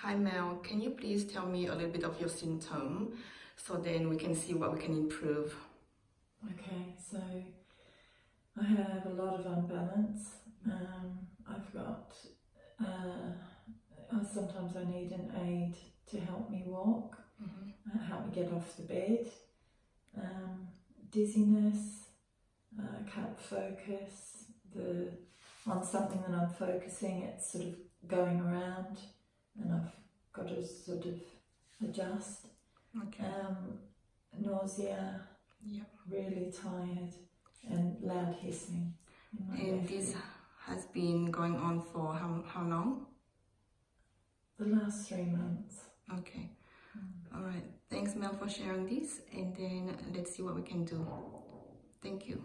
Hi Mel, can you please tell me a little bit of your symptom so then we can see what we can improve? Okay, so I have a lot of unbalance. I've got, sometimes I need an aid to help me walk, help me get off the bed. Dizziness, can't focus. On something that I'm focusing, it's sort of going around and I've got to sort of adjust. Okay. Nausea, really tired, and loud hissing in my And this has been going on for how long? The last 3 months. Okay. All right. Thanks Mel for sharing this, and then let's see what we can do. Thank you.